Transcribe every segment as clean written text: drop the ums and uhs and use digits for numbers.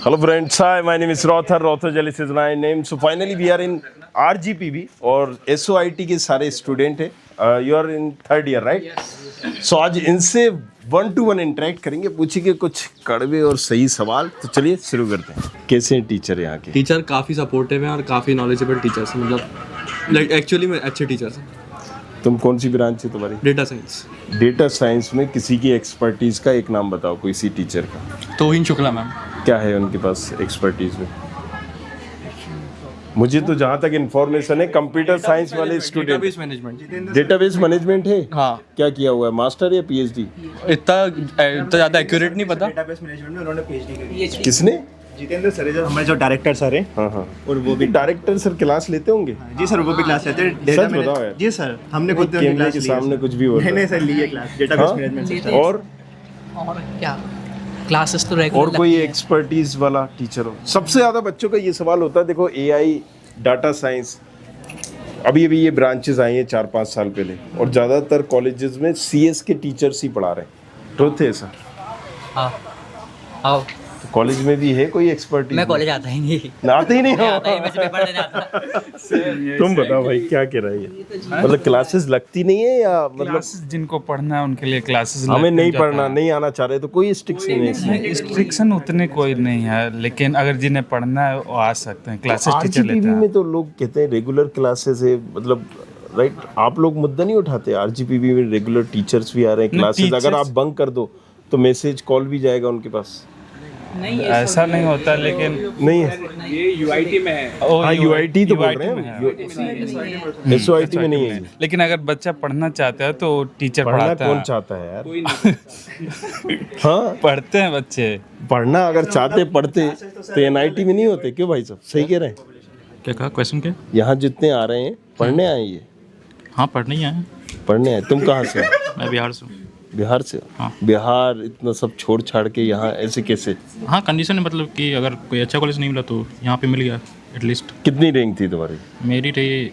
Hello friends, hi, my name is Rothar. Rothar Jalis is my name. So finally we are in RGPB और SOIT के सारे student हैं. You are in third year, right? Yes. So आज इनसे 1-to-1 interact करेंगे, पूछेंगे कुछ कड़वे और सही सवाल. तो चलिए शुरू करते हैं. कैसे हैं टीचर यहाँ के? टीचर काफ़ी सपोर्टिव हैं और काफ़ी नॉलेजेबल टीचर्स हैं. मतलब एक्चुअली में अच्छे टीचर्स हैं. तुम कौन सी ब्रांच है तुम्हारी? Data science. डेटा साइंस में किसी की एक्सपर्टीज का एक नाम बताओ, कोई सी टीचर का. तोहिन शुक्ला मैम. क्या है उनके पास एक्सपर्टीज में? मुझे तो जहाँ तक इन्फॉर्मेशन है कंप्यूटर साइंस वाले student. Database management. Database management है. हाँ. क्या किया हुआ है, मास्टर या पीएचडी? इतना ज़्यादा एक्यूरेट नहीं पता. डेटाबेस मैनेजमेंट में उन्होंने पीएचडी करी है. किसने? जितेंद्र सर है, जो हमारे जो डायरेक्टर सर हैं. हाँ हाँ. और वो भी डायरेक्टर सर क्लास लेते होंगे? जी सर, वो भी क्लास लेते हैं. सच बताओ यार. जी सर, हमने खुद कैमरे क्लास के ली है. सामने कुछ भी बोल नहीं सर, ली है क्लास डेटाबेस मैनेजमेंट सिस्टम. और क्या क्लासेस तो रेगुलर. और कोई एक्सपर्टीज वाला टीचर हो? सबसे ज्यादा बच्चों का ये सवाल होता है, देखो एआई, डाटा साइंस, अभी ये ब्रांचेस आई हैं 4-5 साल पहले, और ज़्यादातर कॉलेजेस में सीएस के टीचर्स ही पढ़ा रहे हैं. ट्रुथ है सर? हाँ आओ. तो कॉलेज में भी है कोई एक्सपर्टीज? मैं कॉलेज आता ही नहीं. आते ही नहीं हो? आता ही वैसे पेपर देने आता. तुम बताओ भाई, क्या कह रहा है? मतलब क्लासेस लगती नहीं है या मतलब क्लासेस जिनको पढ़ना है उनके लिए क्लासेस हमें नहीं पढ़ना, नहीं आना चाह रहे तो कोई रिस्ट्रिक्शन नहीं? रिस्ट्रिक्शन उतने कोई नहीं है, लेकिन अगर जिन्हें पढ़ना है वो आ सकते हैं. क्लासेस टीचर लेते आरजीपीवी हैं. में तो लोग कहते हैं रेगुलर क्लासेस है, मतलब राइट. आप लोग मुद्दा नहीं उठाते? आरजीपीवी में रेगुलर टीचर्स भी आ रहे हैं क्लासेस, अगर आप बंक कर दो तो मैसेज कॉल भी जाएगा उनके पास. ऐसा नहीं होता, लेकिन नहीं है. ये यूआईटी में है. हाँ, यूआईटी तो बोल रहे UIT में हैं, एसओआईटी में नहीं है. लेकिन अगर बच्चा पढ़ना चाहता है तो टीचर पढ़ना पढ़ाता कौन है. चाहता है यार? हाँ, पढ़ते हैं बच्चे. पढ़ना अगर चाहते पढ़ते तो एनआईटी में नहीं होते. क्यों भाई साहब, सही कह रहे हैं? क्या कहा? क्वेश्चन क्या? यहाँ जितने आ रहे हैं पढ़ने आए, ये हाँ, पढ़ने ही आए. पढ़ने आए. तुम कहाँ से हो? मैं बिहार से हूँ. बिहार से? हाँ. बिहार इतना सब छोड़ छाड़ के यहाँ ऐसे कैसे? हाँ, कंडीशन है, मतलब कि अगर कोई अच्छा कॉलेज नहीं मिला तो यहाँ पे मिल गया एटलीस्ट. कितनी रैंक थी तुम्हारी? मेरी रही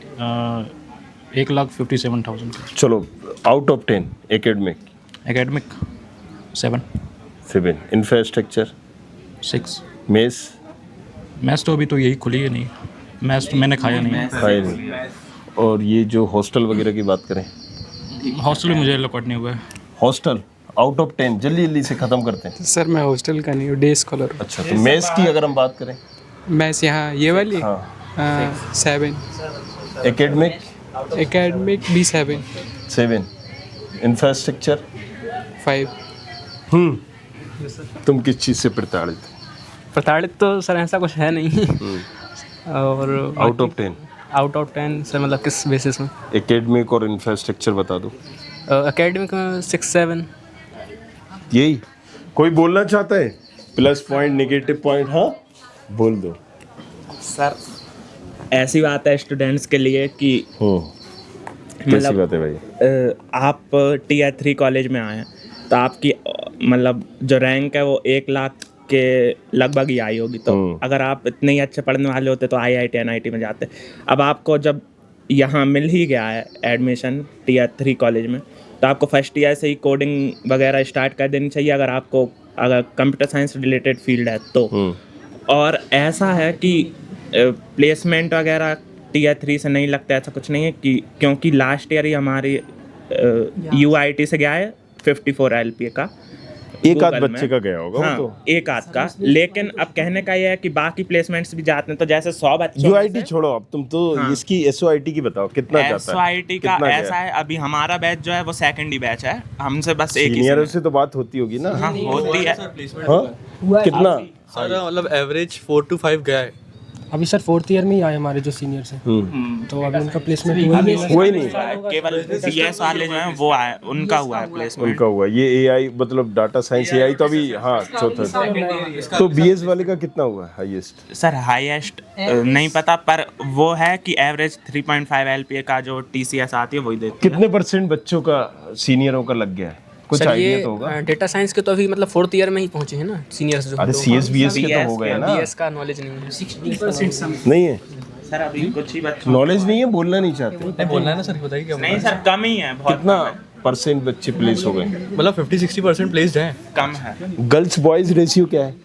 1,57,000. चलो, out of 10 academic? Academic 7. Infrastructure? 6. Mess? Maths तो अभी तो यही खुली है नहीं. मैथ्स तो मैंने खाया नहीं. खाए नहीं. और ये जो हॉस्टल वगैरह की बात करें? हॉस्टल में मुझे अलॉट नहीं हुआ है. हॉस्टल आउट ऑफ 10 जल्दी जल्दी से ख़त्म करते हैं. सर मैं हॉस्टल का नहीं हूँ, डे स्कॉलर. अच्छा, तो मेस की अगर हम बात करें? मैथ्स यहाँ ये वाली हाँ. 7. एकेडमिक? एकेडमिक भी 7. 7. इंफ्रास्ट्रक्चर? 5. तुम किस चीज़ से प्रताड़ित? प्रताड़ित तो सर ऐसा कुछ है नहीं. और out of 10? Out of 10 sir, मतलब किस बेसिस में? एकेडमिक और इंफ्रास्ट्रक्चर बता दो. एकेडमिक में 6-7. यही? कोई बोलना चाहता है? Plus point, negative point? हाँ, बोल दो सर. ऐसी बात है स्टूडेंट्स के लिए कि कैसी बात है भाई? आप Tier 3 कॉलेज में आए हैं तो आपकी मतलब जो रैंक है वो 1 लाख के लगभग ही आई होगी. तो अगर आप इतने ही अच्छे पढ़ने वाले होते तो IIT NIT में जाते. अब आपको जब यहाँ मिल ही गया है एडमिशन Tier 3 कॉलेज में, तो आपको फर्स्ट ईयर से ही कोडिंग वगैरह स्टार्ट कर देनी चाहिए अगर कंप्यूटर साइंस रिलेटेड फील्ड है तो. और ऐसा है कि प्लेसमेंट वगैरह Tier 3 से नहीं लगता, ऐसा कुछ नहीं है कि क्योंकि लास्ट ईयर ही हमारी UIT से गया है 54 LPA का. एक आध बच्चे का गया होगा. हाँ, वो तो एक आध का. लेकिन अब कहने का ये है कि बाकी प्लेसमेंट्स भी जाते हैं, तो जैसे 100 बच्चों UIT छोड़ो, अब तुम तो इसकी SOIT की बताओ, कितना जाता है? SOIT का ऐसा है, अभी हमारा बैच जो है वो सेकंड ही बैच है, हमसे बस एक ही सीनियरों से तो बात होती होगी ना? हाँ, होती है. हाँ, कितना? सर मतलब एवरेज 4 to 5 गया है. अभी सर 4th ईयर में ही आए हमारे जो सीनियर्स हैं, तो अभी उनका प्लेसमेंट वही नहीं, केवल CS वाले जो हैं वो आए, उनका हुआ है प्लेसमेंट. उनका हुआ. ये AI मतलब डाटा साइंस AI तो अभी हाँ चौथा. तो BS वाले का कितना हुआ है हाईएस्ट? सर हाईएस्ट नहीं पता, पर वो है कि एवरेज 3.5 LPA का जो TCS आती है वही देती है. कितने % बच्चों का सीनियरों का लग गया है? कुछ आइडिया तो होगा. डेटा साइंस के तो अभी मतलब 4th ईयर में ही पहुंचे हैं ना सीनियर्स जो. अरे CS BS के तो हो गए ना. BS का नॉलेज नहीं है. 60% नहीं है सर, अभी कुछ ही बच्चों नॉलेज नहीं है, बोलना नहीं चाहते. बोलना है ना सर, बताइए क्या. नहीं सर, कम ही है, बहुत कितना % बच्चे प्लेस हो गए? मतलब 50-60% प्लेस्ड हैं. कम है. गर्ल्स बॉयज रेशियो क्या है?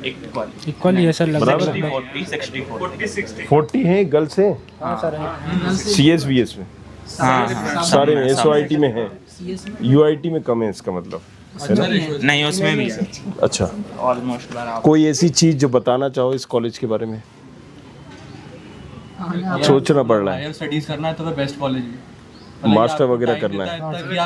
इक्वली है सर लगभग बराबर है? 40 हैं गर्ल्स हैं CSVS में सारे में SOIT में हैं UIT में कम है इसका मतलब है ना? नहीं उसमें भी है अच्छा ऑलमोस्ट बराबर। कोई ऐसी चीज जो बताना चाहो इस कॉलेज के बारे में सोचना पड़ रहा है हायर स्टडीज करना है तो फिर बेस्ट कॉलेज है मास्टर वगैरह करना है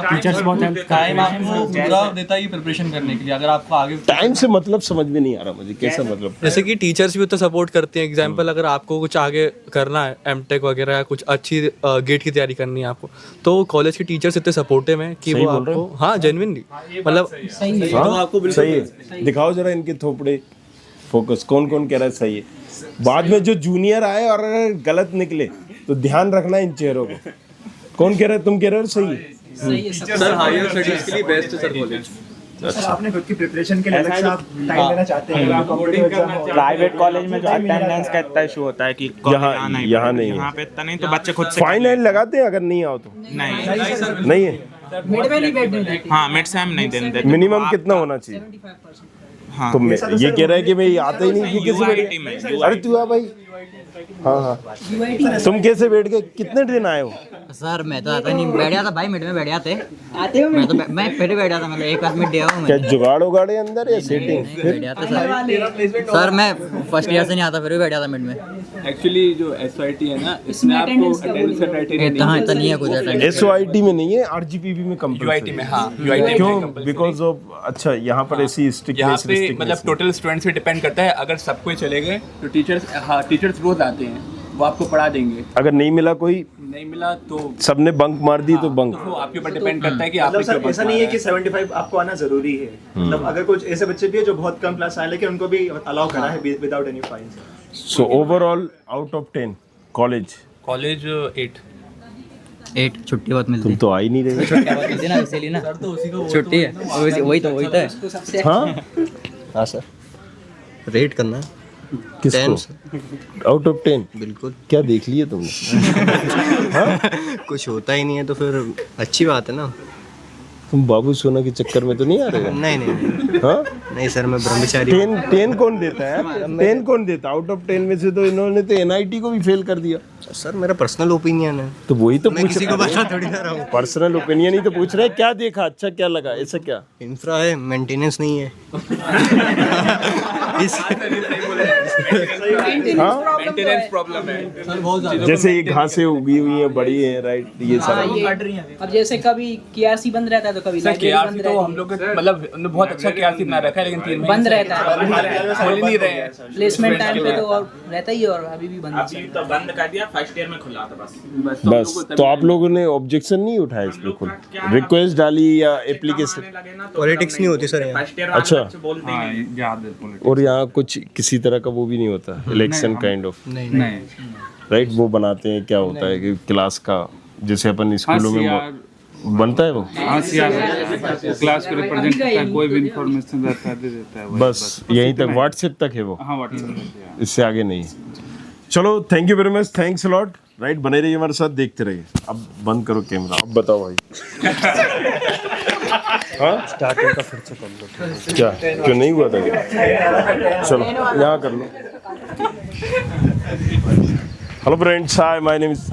टीचर्स बहुत हेल्प टाइम आपको पूरा देता है प्रिपरेशन करने के लिए अगर आपको आगे टाइम से मतलब समझ में नहीं आ रहा मुझे कैसा मतलब जैसे कि टीचर्स भी उतना सपोर्ट करते हैं एग्जाम्पल अगर आपको कुछ आगे करना है एमटेक वगैरह या कुछ अच्छी गेट की तैयारी करनी है आपको तो कॉलेज के टीचर्स इतने सपोर्टिव हैं कि वो आपको हाँ जेन्युइनली मतलब हाँ सही है दिखाओ जरा इनके थोपड़े फोकस कौन कौन कह रहा है सही है बाद में जो जूनियर आए और अगर गलत निकले तो ध्यान रखना इन चेहरों को कौन कह रहा है तुम कह रहे हो सही है सर हायर स्टडीज के लिए बेस्ट है सर कॉलेज सर आपने खुद की प्रिपरेशन के लिए अलग से आप टाइम देना चाहते हैं आप कॉम्पिटिटिव एग्जाम हो प्राइवेट कॉलेज में जो अटेंडेंस का इतना इशू होता है कि यहाँ नहीं है यहाँ पे इतना नहीं तो बच्चे खुद से फाइन लाइन लगाते हैं अगर नहीं आओ तो नहीं है मिड में नहीं बैठने देते हाँ मिड सेम नहीं देने देते मिनिमम कितना होना चाहिए 75%। हाँ तो मैं ये कह रहा है कि भाई आता ही नहीं कि किसी UIT में बैठ अरे तू आ भाई हाँ तुम कैसे बैठ गए कितने दिन आए हो सर मैं तो आता नहीं बैठ जाता भाई मिड में बैठ जाते आते हो मैं तो मैं फिर बैठ जाता मतलब एक बार मिड डे हूँ क्या मैं जुगाड़ उगाड़े अंदर या सेटिंग बैठ जाता सर मैं फर्स्ट ईयर से नहीं आता फिर भी बैठ जाता मिड में एक्चुअली जो SYT है ना इसमें आपको अटेंडेंस का क्राइटेरिया इतना नहीं है कुछ अटेंडेंस SOIT में नहीं है RGPB में कंपलसरी में हाँ UIT क्यों बिकॉज ऑफ अच्छा यहाँ पर ऐसी यहाँ स्ट्रिक्टनेस पे मतलब टोटल स्टूडेंट्स पे डिपेंड करता है अगर सब कोई चले गए तो टीचर्स रोज आते हैं वो आपको पढ़ा देंगे अगर नहीं मिला कोई नहीं मिला तो सबने बंक मार दी तो बंक वो आपके ऊपर डिपेंड करता है कि आपने मतलब सर क्यों ऐसा bunk नहीं है मारा कि 75 आपको आना जरूरी है मतलब अगर कुछ ऐसे बच्चे भी है जो बहुत कम क्लास आए लेकिन उनको भी अलाउ करा है without any fine so overall out of 10 college college 8 छुट्टी बहुत मिलती तुम तो आ ही नहीं रहे मिलती है ना इसीलिए ना छुट्टी है वही तो है हाँ सर रेट करना है किसको आउट ऑफ 10 बिल्कुल क्या देख लिए तुमने कुछ होता ही नहीं है तो फिर अच्छी बात है ना तुम बाबू सोना के चक्कर में तो नहीं आ रहे नहीं नहीं नहीं, हाँ नहीं सर मैं ब्रह्मचारी 10 कौन देता है 10 कौन देता आउट ऑफ 10 में से तो इन्होंने तो NIT को भी फेल कर दिया सर मेरा पर्सनल ओपिनियन है तो वही तो मैं पूछ किसी को बता थोड़ी ना रहा हूँ पर्सनल ओपिनियन ही तो पूछ रहे हैं क्या देखा अच्छा क्या लगा ऐसा क्या इंफ्रा है मेंटेनेंस नहीं है हाँ मेंटेनेंस प्रॉब्लम है जैसे ये घासें उगी हुई हैं बड़ी हैं राइट ये सारा अब जैसे कभी KRC बंद रहता है तो कभी सर लाइब्रेरी KRC बंद तो रहती हम लोग मतलब हमने बहुत अच्छा KRC बना रखा है लेकिन 3 महीने बंद रहता है खोल ही नहीं रहे हैं प्लेसमेंट टाइम पे तो और रहता ही है और अभी भी बंद है तो बंद कर दिया फर्स्ट ईयर में खुला था बस बस तो आप लोगों ने ऑब्जेक्शन नहीं उठाया इस पे खुद रिक्वेस्ट डाली या एप्लीकेशन पॉलिटिक्स नहीं होती सर यहाँ फर्स्ट ईयर अच्छा याद है पुलिस और यहाँ कुछ किसी तरह का वो भी नहीं होता इलेक्शन काइंड ऑफ नहीं राइट वो बनाते हैं क्या होता है कि क्लास का जैसे अपन स्कूलों में बनता है वो हाँ क्लास को रिप्रेजेंट करता है कोई भी इंफॉर्मेशन रहता है दे देता है वही बस यहीं तक व्हाट्सएप तक है वो हाँ व्हाट्सएप इससे आगे नहीं चलो thank you very much thanks lot right बने रहिए हमारे साथ देखते रहिए अब बंद करो कैमरा अब बताओ भाई हाँ स्टार्टिंग का फिर से कर लो क्या क्यों नहीं हुआ था क्या? चलो यहाँ कर लो hello friends hi my name is